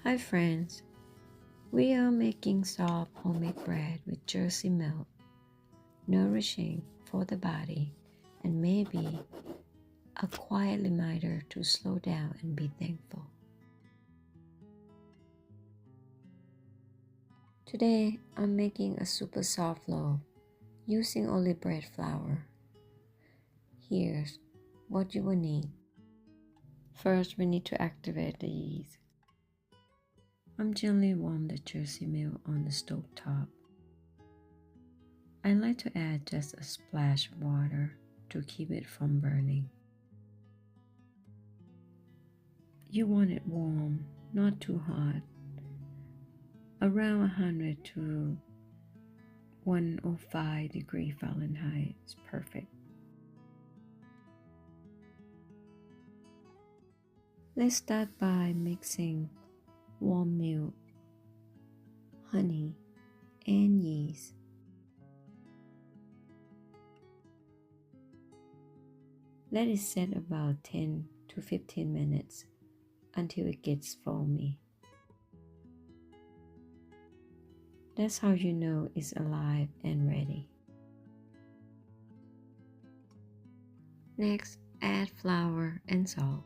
Hi friends, we are making soft homemade bread with Jersey milk, nourishing for the body and maybe a quiet reminder to slow down and be thankful. Today I'm making a super soft loaf using only bread flour. Here's what you will need. First we need to activate the yeast. I'm gently warm the Jersey milk on the stove top. I like to add just a splash of water to keep it from burning. You want it warm, not too hot. Around 100 to 105 degrees Fahrenheit is perfect. Let's start by mixing warm milk, honey, and yeast. Let it set about 10 to 15 minutes until it gets foamy. That's how you know it's alive and ready. Next, add flour and salt.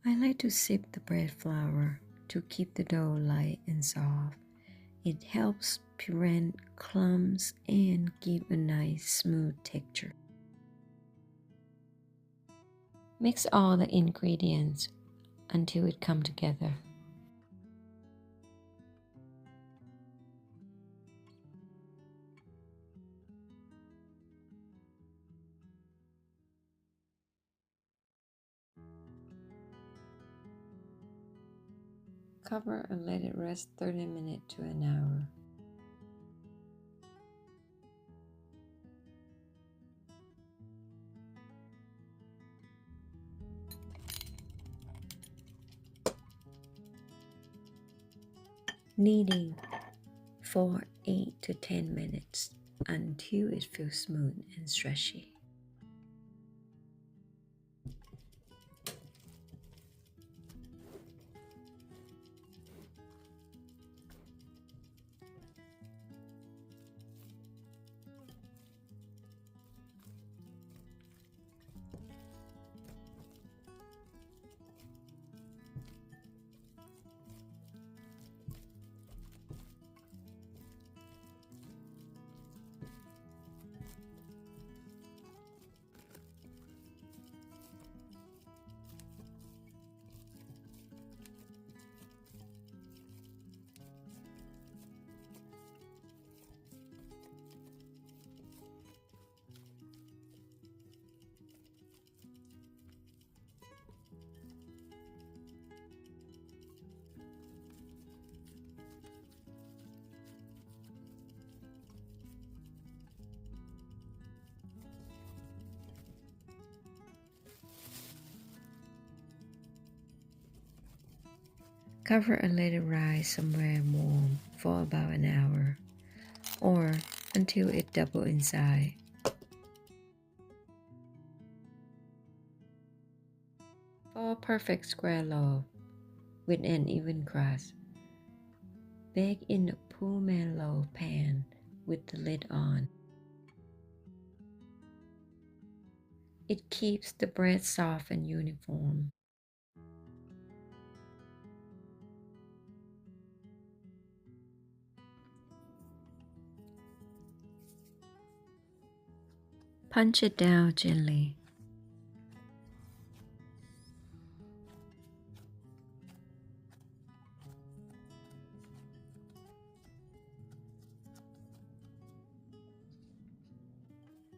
I like to sip the bread flour to keep the dough light and soft. It helps prevent clumps and give a nice smooth texture. Mix all the ingredients until it comes together. Cover and let it rest 30 minutes to an hour. Kneading for 8 to 10 minutes until it feels smooth and stretchy. Cover and let it rise somewhere warm for about an hour or until it doubles in size. For a perfect square loaf with an even crust, bake in a Pullman loaf pan with the lid on. It keeps the bread soft and uniform. Punch it down gently.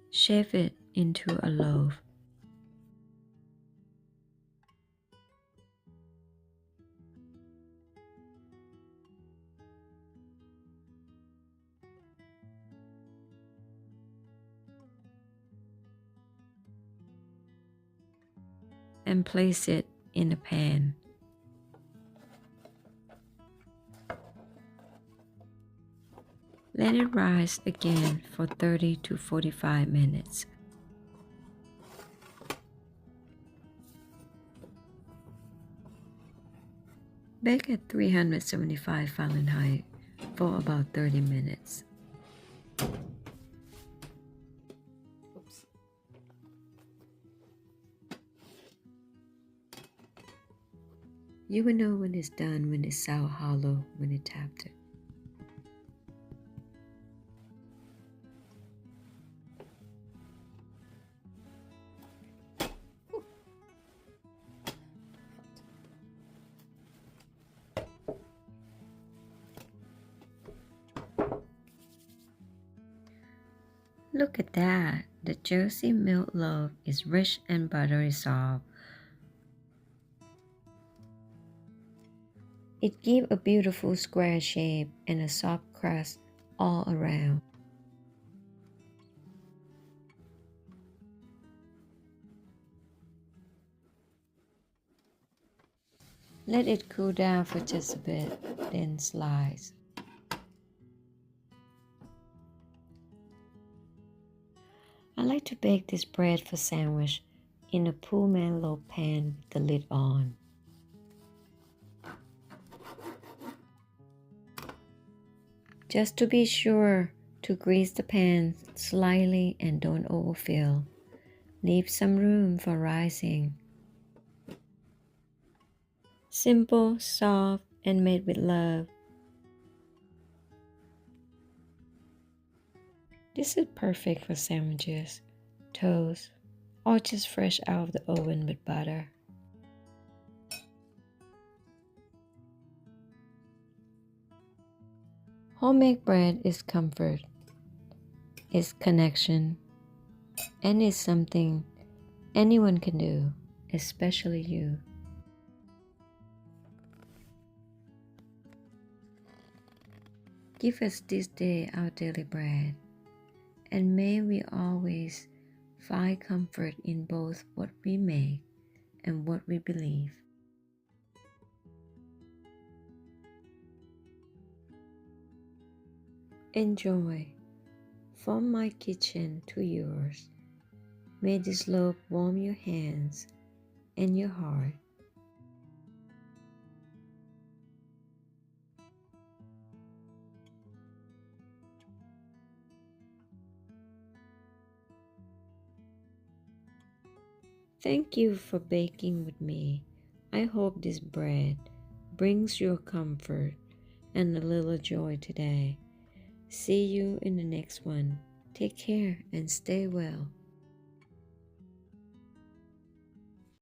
Shape it into a loaf. And place it in a pan. Let it rise again for 30 to 45 minutes. Bake at 375 Fahrenheit for about 30 minutes. Oops. You will know when it's done when it's sour hollow when you tapped it. Look at that! The Jersey milk loaf is rich and buttery soft. It gives a beautiful square shape and a soft crust all around. Let it cool down for just a bit, then slice. I like to bake this bread for sandwich in a Pullman loaf pan with the lid on. Just to be sure to grease the pan slightly and don't overfill. Leave some room for rising. Simple, soft, and made with love. This is perfect for sandwiches, toast, or just fresh out of the oven with butter. Homemade bread is comfort, is connection, and is something anyone can do, especially you. Give us this day our daily bread, and may we always find comfort in both what we make and what we believe. Enjoy. From my kitchen to yours. May this loaf warm your hands and your heart. Thank you for baking with me. I hope this bread brings you comfort and a little joy today. See you in the next one. Take care and stay well.